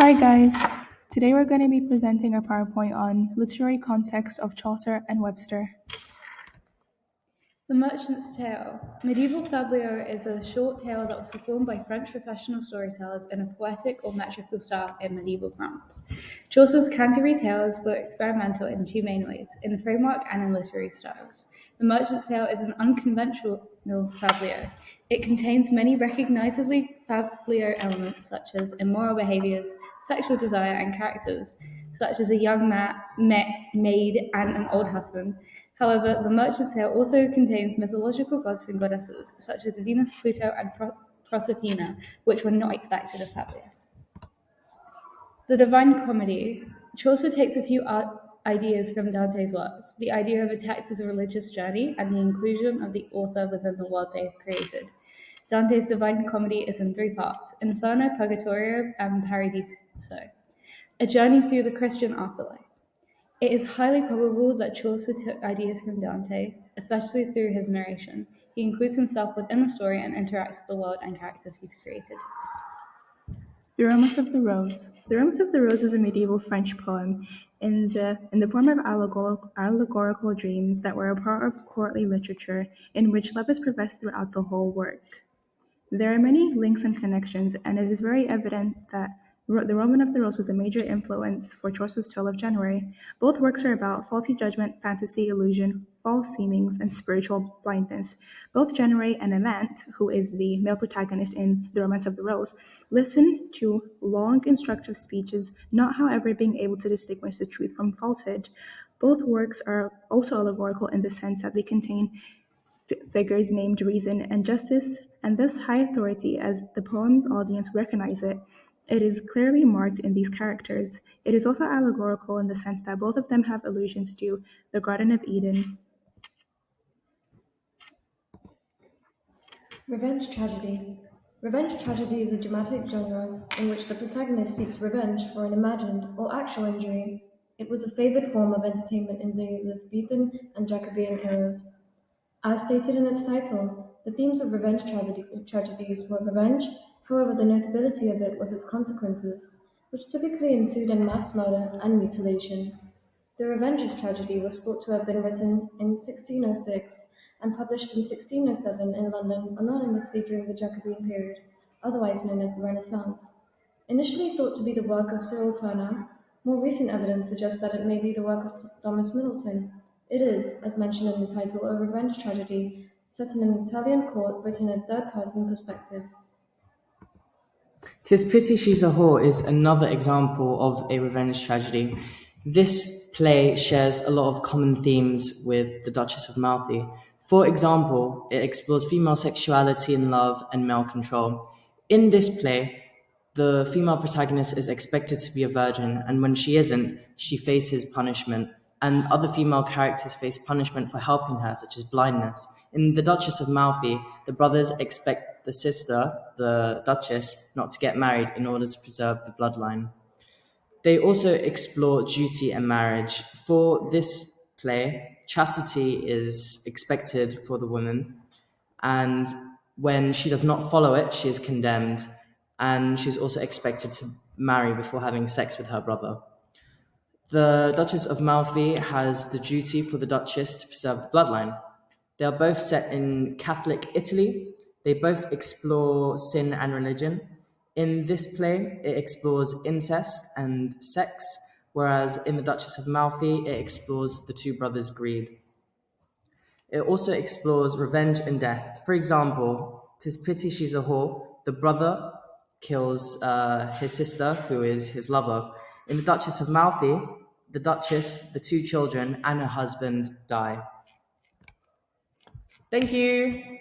Hi guys! Today we're going to be presenting a PowerPoint on literary context of Chaucer and Webster. The Merchant's Tale. Medieval Fabliau is a short tale that was performed by French professional storytellers in a poetic or metrical style in medieval France. Chaucer's Canterbury Tales were experimental in two main ways, in framework and in literary styles. The Merchant's Tale is an unconventional Fabliau. It contains many recognizably Fabliau elements such as immoral behaviors, sexual desire, and characters, such as a young maid and an old husband. However, the Merchant's Tale also contains mythological gods and goddesses, such as Venus, Pluto, and Proserpina, which were not expected of Fabliau. The Divine Comedy. Chaucer takes a few ideas from Dante's works, the idea of a text as a religious journey, and the inclusion of the author within the world they have created. Dante's Divine Comedy is in three parts: Inferno, Purgatorio, and Paradiso, a journey through the Christian afterlife. It is highly probable that Chaucer took ideas from Dante, especially through his narration. He includes himself within the story and interacts with the world and characters he's created. The Romance of the Rose. The Romance of the Rose is a medieval French poem in the form of allegorical dreams that were a part of courtly literature in which love is professed throughout the whole work. There are many links and connections, and it is very evident that the Roman of the Rose was a major influence for Chaucer's Tale of January. Both works are about faulty judgment, fantasy, illusion, false seemings, and spiritual blindness. Both January and Amant, who is the male protagonist in The Romance of the Rose, listen to long, instructive speeches, not however being able to distinguish the truth from falsehood. Both works are also allegorical in the sense that they contain figures named reason and justice, and this high authority as the poem's audience recognize it. It is clearly marked in these characters. It is also allegorical in the sense that both of them have allusions to the Garden of Eden. Revenge tragedy. Revenge tragedy is a dramatic genre in which the protagonist seeks revenge for an imagined or actual injury. It was a favored form of entertainment in the Elizabethan and Jacobean eras. As stated in its title, the themes of revenge tragedies were revenge, however, the notability of it was its consequences, which typically ensued in mass murder and mutilation. The Revenger's Tragedy was thought to have been written in 1606 and published in 1607 in London anonymously during the Jacobean period, otherwise known as the Renaissance. Initially thought to be the work of Cyril Turner, more recent evidence suggests that it may be the work of Thomas Middleton. It is, as mentioned in the title, a revenge tragedy set in an Italian court written in a third-person perspective. "'Tis Pity She's a Whore" is another example of a revenge tragedy. This play shares a lot of common themes with The Duchess of Malfi. For example, it explores female sexuality in love and male control. In this play, the female protagonist is expected to be a virgin, and when she isn't, she faces punishment, and other female characters face punishment for helping her, such as blindness. In The Duchess of Malfi, the brothers expect the sister, the Duchess, not to get married in order to preserve the bloodline. They also explore duty and marriage. For this play, chastity is expected for the woman, and when she does not follow it, she is condemned, and she's also expected to marry before having sex with her brother. The Duchess of Malfi has the duty for the Duchess to preserve the bloodline. They are both set in Catholic Italy. They both explore sin and religion. In this play, it explores incest and sex, whereas in The Duchess of Malfi, it explores the two brothers' greed. It also explores revenge and death. For example, "'Tis Pity She's a Whore," the brother kills his sister, who is his lover. In The Duchess of Malfi, the Duchess, the two children, and her husband die. Thank you.